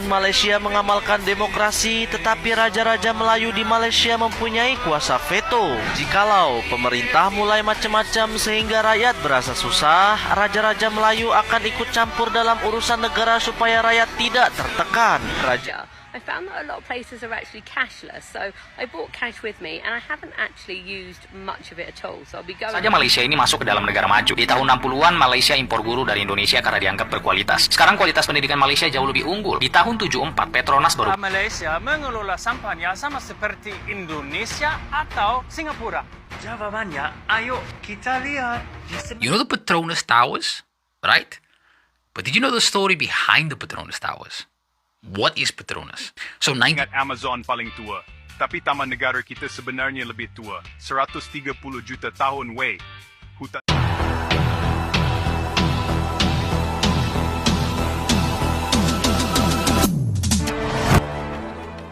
tahun Malaysia mengamalkan demokrasi, tetapi raja-raja Melayu di Malaysia mempunyai kuasa veto. Jikalau pemerintah mulai macam-macam sehingga rakyat berasa susah, raja-raja Melayu akan ikut campur dalam urusan negara supaya rakyat tidak tertekan. I found that a lot of places are actually cashless, so I brought cash with me and I haven't actually used much of it at all. So I'll be going. Saja Malaysia ini masuk ke dalam negara maju. Di tahun 60-an Malaysia impor guru dari Indonesia karena dianggap berkualitas. Sekarang kualitas pendidikan Malaysia jauh lebih unggul. Di tahun 74 Petronas baru Malaysia mengelola sampahnya sama seperti Indonesia atau Singapura. Jawabannya, ayo kita lihat. You know the Petronas Towers, right? But did you know the story behind the Petronas Towers? What is Petronas? So Ingat Amazon paling tua, tapi taman negara kita sebenarnya lebih tua. 130 juta tahun wey. Hutan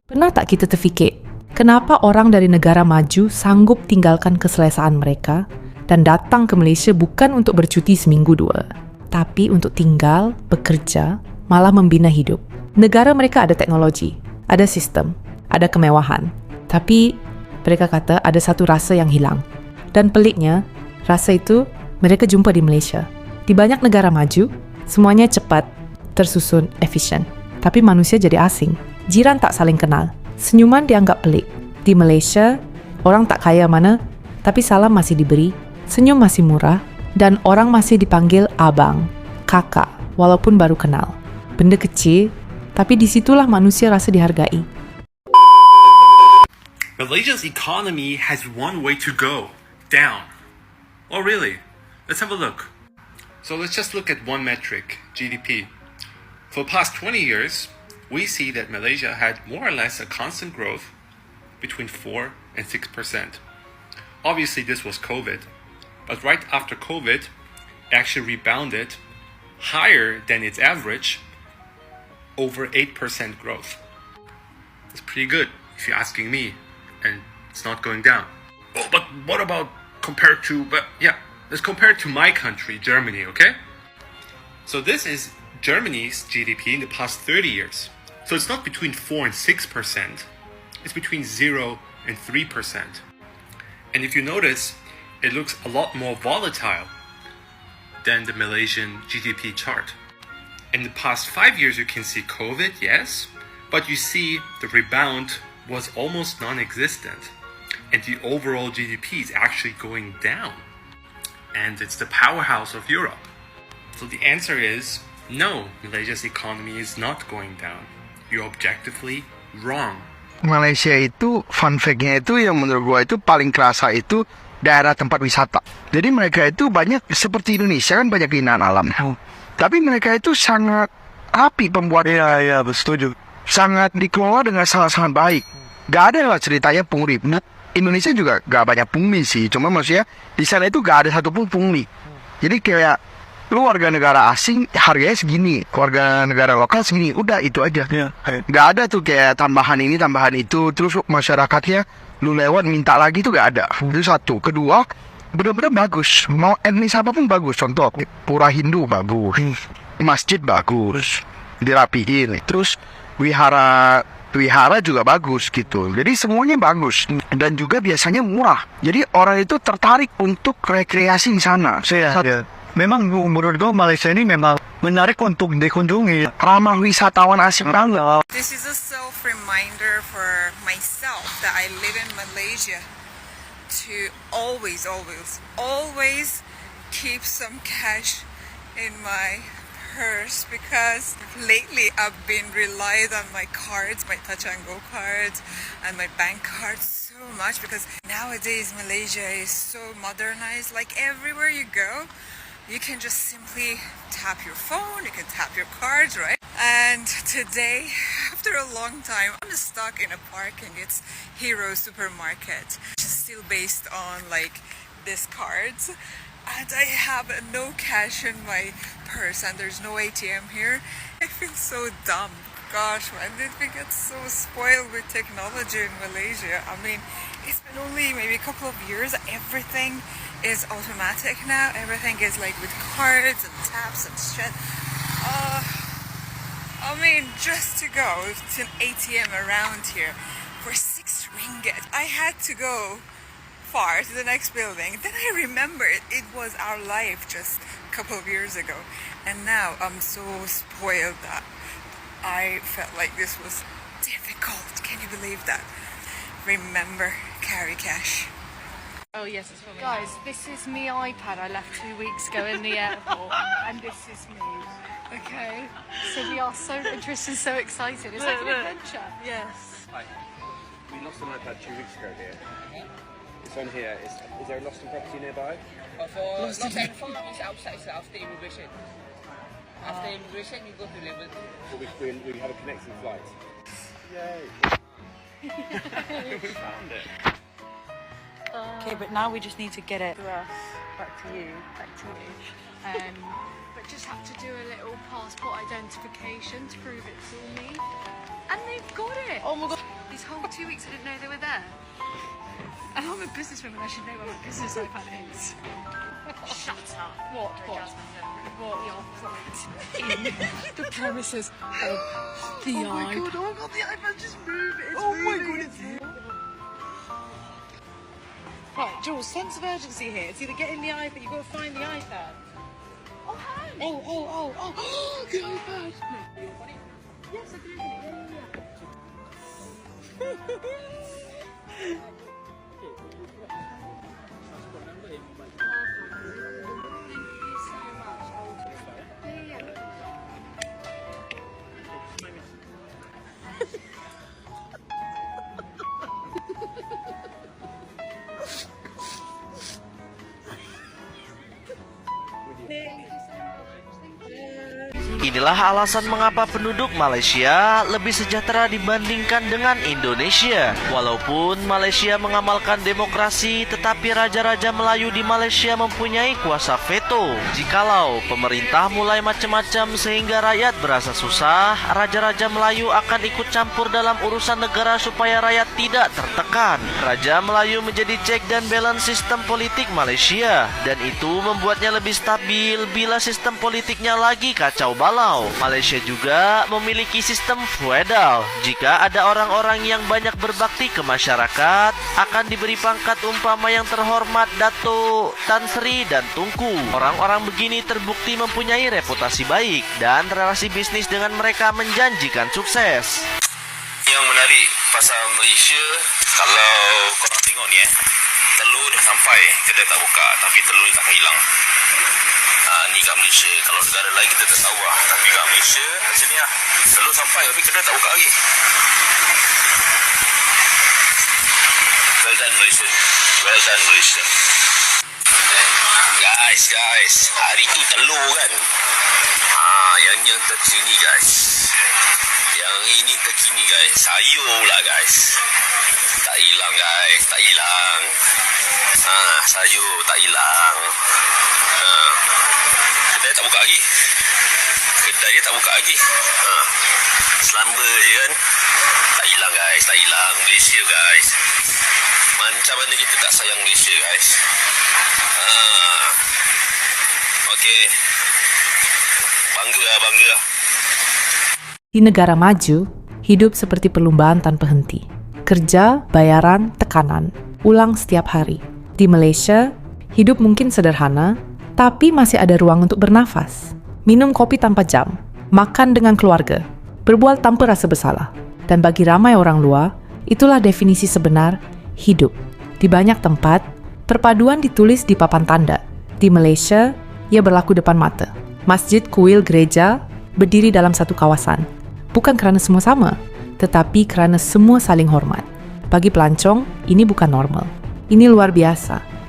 Pernah tak kita terfikir, kenapa orang dari negara maju sanggup tinggalkan keselesaan mereka dan datang ke Malaysia bukan untuk bercuti seminggu dua, tapi untuk tinggal, bekerja, malah membina hidup. Negara mereka ada teknologi, ada sistem, ada kemewahan. Tapi mereka kata ada satu rasa yang hilang. Dan peliknya, rasa itu mereka jumpa di Malaysia. Di banyak negara maju, semuanya cepat, tersusun, efisien. Tapi manusia jadi asing. Jiran tak saling kenal. Senyuman dianggap pelik. Di Malaysia, orang tak kaya mana, tapi salam masih diberi, senyum masih murah, dan orang masih dipanggil abang, kakak, walaupun baru kenal. Benda kecil, tapi disitulah manusia rasa dihargai. Malaysia's economy has one way to go, down. Oh really? Let's have a look. So let's just look at one metric, GDP. For the past 20 years, we see that Malaysia had more or less a constant growth between 4 and 6%. Obviously this was COVID, but right after COVID, it actually rebounded higher than its average, over 8% growth. It's pretty good if you're asking me, and it's not going down. Oh, but what about compared to, let's compare it to my country, Germany, okay? So this is Germany's GDP in the past 30 years. So it's not between 4 and 6%, it's between 0 and 3%. And if you notice, it looks a lot more volatile than the Malaysian GDP chart. In the past 5 years, you can see COVID, yes, but you see the rebound was almost non-existent, and the overall GDP is actually going down, and it's the powerhouse of Europe. So the answer is no, Malaysia's economy is not going down. You're objectively wrong. Malaysia itu, fun fact-nya itu yang menurut gua itu paling kerasa itu daerah tempat wisata. Jadi mereka itu banyak, seperti Indonesia kan banyak keindahan alam. Tapi mereka itu sangat rapi pembuatnya. Ya, setuju. Sangat dikelola dengan sangat-sangat baik. Gak ada lah ceritanya pungli. Indonesia juga gak banyak pungli sih. Cuma maksudnya di sana itu gak ada satupun pungli. Jadi kayak lu warga negara asing harganya segini, warga negara lokal segini. Udah itu aja. Gak ada tuh kayak tambahan ini, tambahan itu. Terus masyarakatnya lu lewat minta lagi tuh gak ada. Itu satu. Kedua, benar-benar bagus. Mau etnis apapun bagus. Contoh, pura Hindu bagus, masjid bagus, dirapihin. Terus wihara juga bagus gitu. Jadi semuanya bagus dan juga biasanya murah. Jadi orang itu tertarik untuk rekreasi di sana. Memang menurut gue Malaysia ini memang menarik untuk dikunjungi. Ramah wisatawan asing banget. This is a self-reminder for myself that I live in Malaysia. To always keep some cash in my purse, because lately I've been relying on my cards, my Touch and Go cards and my bank cards so much, because nowadays Malaysia is so modernized. Like everywhere you go, you can just simply tap your phone, you can tap your cards, right? And today, after a long time, I'm stuck in a parking. It's Hero Supermarket. It's still based on like these cards. And I have no cash in my purse and there's no ATM here. I feel so dumb. Gosh, when did we get so spoiled with technology in Malaysia? I mean, it's been only maybe a couple of years. Everything is automatic now. Everything is like with cards and taps and shit. I mean, just to go to an ATM around here for 6 ringgit, I had to go far to the next building. Then I remembered it was our life just a couple of years ago. And now I'm so spoiled that I felt like this was difficult. Can you believe that? Remember, carry cash. Oh yes, it's for me. Guys, this is me iPad I left 2 weeks ago in the airport, and this is me. Okay, so we are so interested, so excited. It's like an adventure. Yes. Hi. We lost an iPad 2 weeks ago here. It's on here. Is there a lost in property nearby? Lost and found is outside, so after immigration. After immigration, you go to level 2. We have a connecting flight. Yay! We found it. Okay, but now we just need to get it to us, back to you. But just have to do a little passport identification to prove it's all me. And they've got it! Oh my god. These whole 2 weeks I didn't know they were there. And I'm a businesswoman, I should know where my business iPad is. Shut up. What? Your point in the premises of the iPad. Oh my god, the iPad just moved. It's moving. It's Right, Jules, sense of urgency here. It's either getting the iPad, you've got to find the iPad. Oh, hi! Oh, the iPad! Yes, I can open it. Inilah alasan mengapa penduduk Malaysia lebih sejahtera dibandingkan dengan Indonesia. Walaupun Malaysia mengamalkan demokrasi, tetapi raja-raja Melayu di Malaysia mempunyai kuasa veto. Jikalau pemerintah mulai macam-macam sehingga rakyat berasa susah, raja-raja Melayu akan ikut campur dalam urusan negara supaya rakyat tidak tertekan. Raja Melayu menjadi cek dan balance sistem politik Malaysia, dan itu membuatnya lebih stabil bila sistem politiknya lagi kacau balau. Malaysia juga memiliki sistem feudal. Jika ada orang-orang yang banyak berbakti ke masyarakat, akan diberi pangkat umpama yang terhormat Datuk, Tan Sri, dan Tunku. Orang-orang begini terbukti mempunyai reputasi baik, dan relasi bisnis dengan mereka menjanjikan sukses. Yang menarik pasal Malaysia, kalau korang tengok ni telur dah sampai, kedai tak buka, tapi telur ni takkan hilang. Ni kat Malaysia. Kalau negara lain kita tak tahu lah, tapi kat Malaysia macam ni lah, telur sampai tapi kedai tak buka lagi. Well done Malaysia. Well done Malaysia. Guys, hari tu telur kan. Yang terkini guys. Yang ini terkini guys. Sayur lah guys. Tak hilang guys, tak hilang. Sayur tak hilang. Kedai tak buka lagi. Kedai dia tak buka lagi. Selamba je kan. Tak hilang guys, tak hilang. Malaysia guys. Macam mana kita tak sayang Malaysia guys. Okey. Bangga. Di negara maju, hidup seperti perlombaan tanpa henti. Kerja, bayaran, tekanan. Ulang setiap hari. Di Malaysia, hidup mungkin sederhana, tapi masih ada ruang untuk bernafas. Minum kopi tanpa jam, makan dengan keluarga, berbual tanpa rasa bersalah. Dan bagi ramai orang luar, itulah definisi sebenar hidup. Di banyak tempat, perpaduan ditulis di papan tanda. Di Malaysia, ia berlaku depan mata. Masjid, kuil, gereja berdiri dalam satu kawasan. Bukan kerana semua sama, tetapi kerana semua saling hormat. Bagi pelancong, ini bukan normal. Ini luar biasa.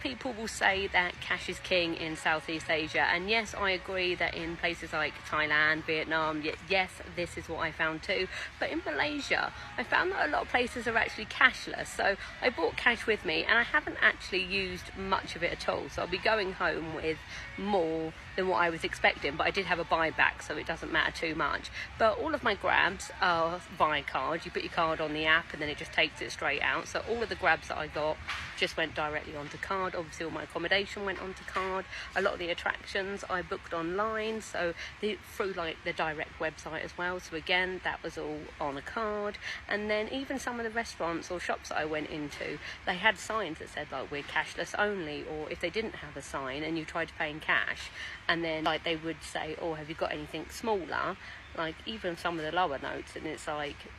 People will say that cash is king in Southeast Asia, and yes, I agree that in places like Thailand, Vietnam, yes, this is what I found too. But in Malaysia, I found that a lot of places are actually cashless. So I brought cash with me, and I haven't actually used much of it at all. So I'll be going home with more than what I was expecting, but I did have a buyback, so it doesn't matter too much. But all of my grabs are via card. You put your card on the app, and then it just takes it straight out. So all of the grabs that I got just went directly onto card. Obviously, all my accommodation went onto card. A lot of the attractions I booked online, so through like the direct website as well. So again, that was all on a card. And then even some of the restaurants or shops that I went into, they had signs that said like we're cashless only, or if they didn't have a sign and you tried to pay in cash, and then like they would say, oh, have you got anything smaller? Like even some of the lower notes, and it's like,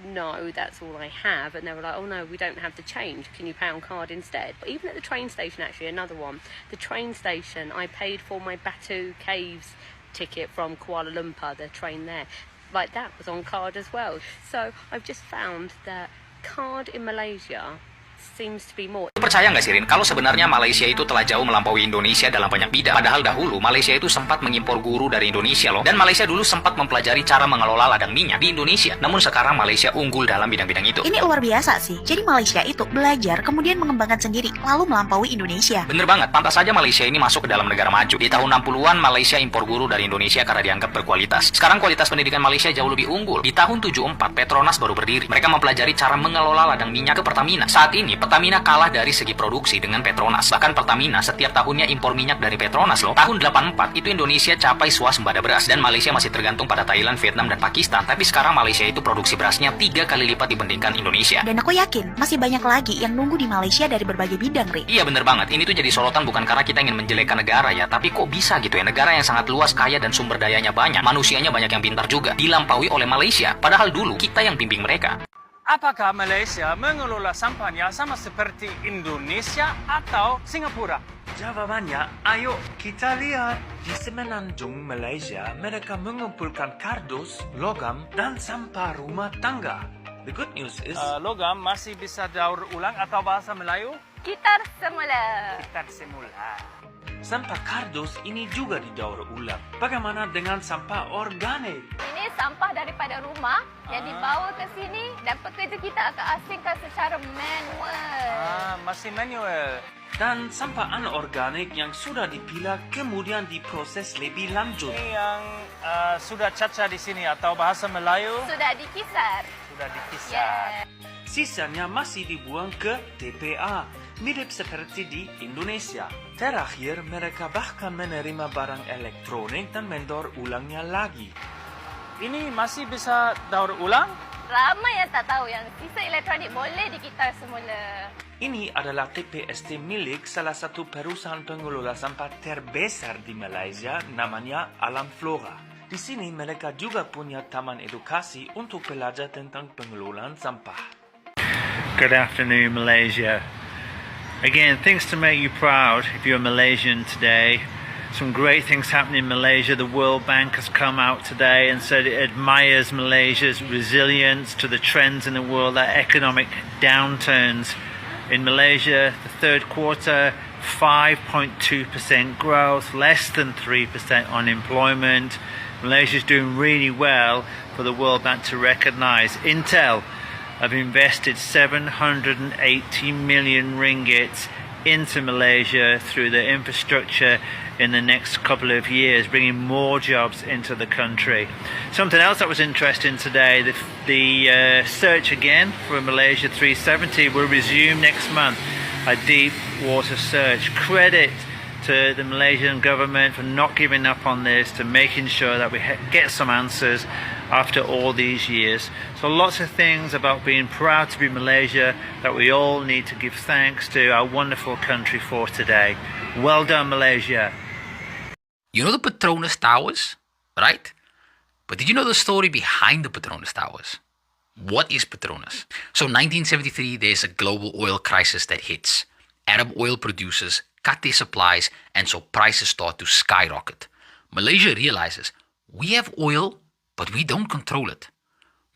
no, that's all I have. And they were like, oh no, we don't have the change, can you pay on card instead? But even at the train station, actually, another one, the train station, I paid for my Batu Caves ticket from Kuala Lumpur, the train there, like that was on card as well. So I've just found that card in Malaysia seems to be more. Percaya nggak sih, Rin, kalau sebenarnya Malaysia itu telah jauh melampaui Indonesia dalam banyak bidang. Padahal dahulu Malaysia itu sempat mengimpor guru dari Indonesia loh. Dan Malaysia dulu sempat mempelajari cara mengelola ladang minyak di Indonesia. Namun sekarang Malaysia unggul dalam bidang-bidang itu. Ini luar biasa sih. Jadi Malaysia itu belajar kemudian mengembangkan sendiri lalu melampaui Indonesia. Bener banget, pantas saja Malaysia ini masuk ke dalam negara maju. Di tahun 60-an Malaysia impor guru dari Indonesia karena dianggap berkualitas. Sekarang kualitas pendidikan Malaysia jauh lebih unggul. Di tahun 74 Petronas baru berdiri. Mereka mempelajari cara mengelola ladang minyak ke Pertamina. Saat ini Pertamina kalah dari segi produksi dengan Petronas. Bahkan Pertamina setiap tahunnya impor minyak dari Petronas loh. Tahun 84 itu Indonesia capai swasembada beras dan Malaysia masih tergantung pada Thailand, Vietnam, dan Pakistan. Tapi sekarang Malaysia itu produksi berasnya 3 kali lipat dibandingkan Indonesia. Dan aku yakin masih banyak lagi yang nunggu di Malaysia dari berbagai bidang, Ri. Iya bener banget, ini tuh jadi sorotan bukan karena kita ingin menjelekkan negara ya, tapi kok bisa gitu ya, negara yang sangat luas, kaya, dan sumber dayanya banyak, manusianya banyak yang pintar juga, dilampaui oleh Malaysia, padahal dulu kita yang bimbing mereka. Apakah Malaysia mengelola sampahnya sama seperti Indonesia atau Singapura? Jawabannya, ayo kita lihat. Di semenanjung Malaysia, mereka mengumpulkan kardus, logam, dan sampah rumah tangga. The good news is, logam masih bisa daur ulang atau bahasa Melayu? Kitar semula. Kitar semula. Sampah kardus ini juga didaur ulang. Bagaimana dengan sampah organik? Ini sampah daripada rumah yang dibawa ke sini dan pekerja kita akan asingkan secara manual. Masih manual. Dan sampah anorganik yang sudah dipilah kemudian diproses lebih lanjut. Ini yang sudah caca di sini atau bahasa Melayu? Sudah dikisar. Sudah dikisar. Sisanya masih dibuang ke TPA, mirip seperti di Indonesia. Terakhir, mereka bahkan menerima barang elektronik dan mendaur ulangnya lagi. Ini masih bisa daur ulang? Ramai yang tak tahu yang sisa elektronik boleh dikitar semula. Ini adalah TPST milik salah satu perusahaan pengelola sampah terbesar di Malaysia, namanya Alam Flora. Di sini mereka juga punya taman edukasi untuk belajar tentang pengelolaan sampah. Good afternoon, Malaysia. Again, things to make you proud if you're Malaysian today. Some great things happening in Malaysia. The World Bank has come out today and said it admires Malaysia's resilience to the trends in the world, that economic downturns. In Malaysia, the third quarter, 5.2% growth, less than 3% unemployment. Malaysia's doing really well for the World Bank to recognise. Intel have invested 780 million ringgit into Malaysia through the infrastructure in the next couple of years, bringing more jobs into the country. Something else that was interesting today, the search again for Malaysia 370 will resume next month, a deep water search. Credit to the Malaysian government for not giving up on this, to making sure that we get some answers after all these years. So lots of things about being proud to be Malaysia that we all need to give thanks to our wonderful country for today. Well done, Malaysia. You know the Petronas Towers, right? But did you know the story behind the Petronas Towers? What is Petronas? So 1973, there's a global oil crisis that hits. Arab oil producers cut their supplies, and so prices start to skyrocket. Malaysia realizes, we have oil, but we don't control it.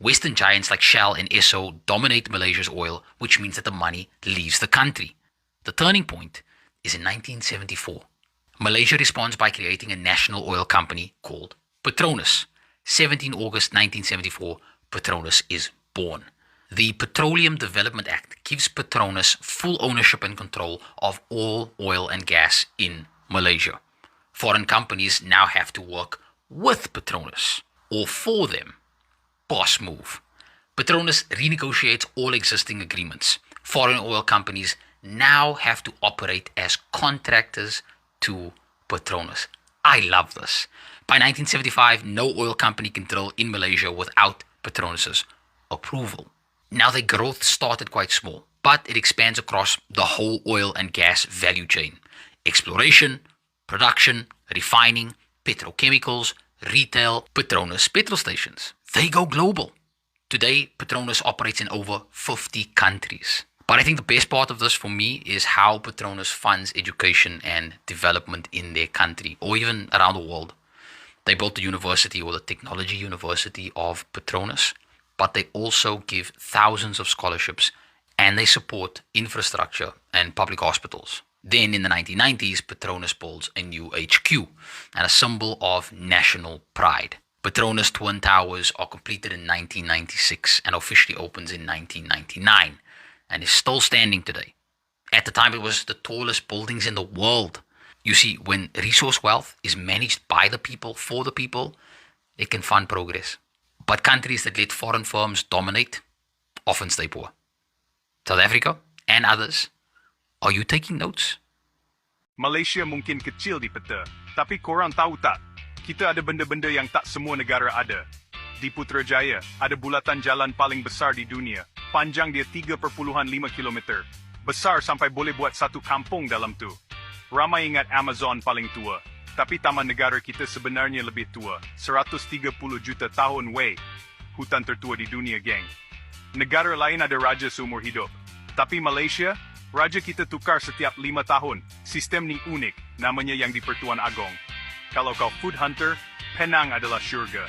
Western giants like Shell and Esso dominate Malaysia's oil, which means that the money leaves the country. The turning point is in 1974. Malaysia responds by creating a national oil company called Petronas. 17 August 1974, Petronas is born. The Petroleum Development Act gives Petronas full ownership and control of all oil and gas in Malaysia. Foreign companies now have to work with Petronas or for them. Boss move. Petronas renegotiates all existing agreements. Foreign oil companies now have to operate as contractors to Petronas. I love this. By 1975, no oil company can drill in Malaysia without Petronas' approval. Now, their growth started quite small, but it expands across the whole oil and gas value chain. Exploration, production, refining, petrochemicals, retail, Petronas petrol stations. They go global. Today, Petronas operates in over 50 countries. But I think the best part of this for me is how Petronas funds education and development in their country, or even around the world. They built the university, or the technology university of Petronas, but they also give thousands of scholarships and they support infrastructure and public hospitals. Then in the 1990s, Petronas builds a new HQ and a symbol of national pride. Petronas Twin Towers are completed in 1996 and officially opens in 1999 and is still standing today. At the time, it was the tallest buildings in the world. You see, when resource wealth is managed by the people, for the people, it can fund progress. But countries that let foreign firms dominate often stay poor. South Africa and others, are you taking notes? Malaysia mungkin kecil di peta, tapi korang tahu tak? Kita ada benda-benda yang tak semua negara ada. Di Putrajaya, ada bulatan jalan paling besar di dunia. Panjang dia 3.5 kilometer. Besar sampai boleh buat satu kampung dalam tu. Ramai ingat Amazon paling tua. Tapi taman negara kita sebenarnya lebih tua. 130 juta tahun weh. Hutan tertua di dunia, geng. Negara lain ada raja seumur hidup. Tapi Malaysia, raja kita tukar setiap 5 tahun. Sistem ni unik, namanya yang di Pertuan Agong. Kalau kau food hunter, Penang adalah syurga.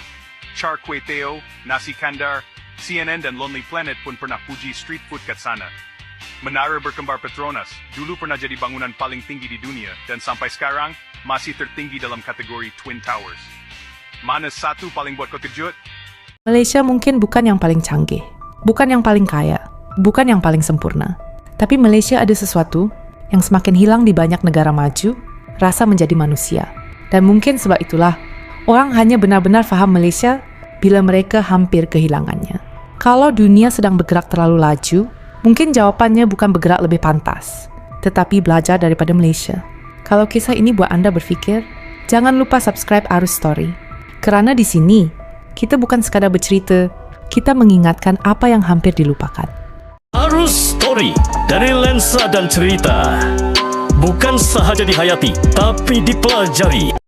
Char Kway Teow, Nasi Kandar, CNN dan Lonely Planet pun pernah puji street food kat sana. Menara berkembar Petronas dulu pernah jadi bangunan paling tinggi di dunia dan sampai sekarang masih tertinggi dalam kategori Twin Towers. Mana satu paling buat kau kejut? Malaysia mungkin bukan yang paling canggih, bukan yang paling kaya, bukan yang paling sempurna. Tapi Malaysia ada sesuatu yang semakin hilang di banyak negara maju, rasa menjadi manusia. Dan mungkin sebab itulah, orang hanya benar-benar faham Malaysia bila mereka hampir kehilangannya. Kalau dunia sedang bergerak terlalu laju, mungkin jawapannya bukan bergerak lebih pantas, tetapi belajar daripada Malaysia. Kalau kisah ini buat anda berfikir, jangan lupa subscribe Arus Story. Kerana di sini, kita bukan sekadar bercerita, kita mengingatkan apa yang hampir dilupakan. Arus Story dari lensa dan cerita. Bukan sahaja dihayati, tapi dipelajari.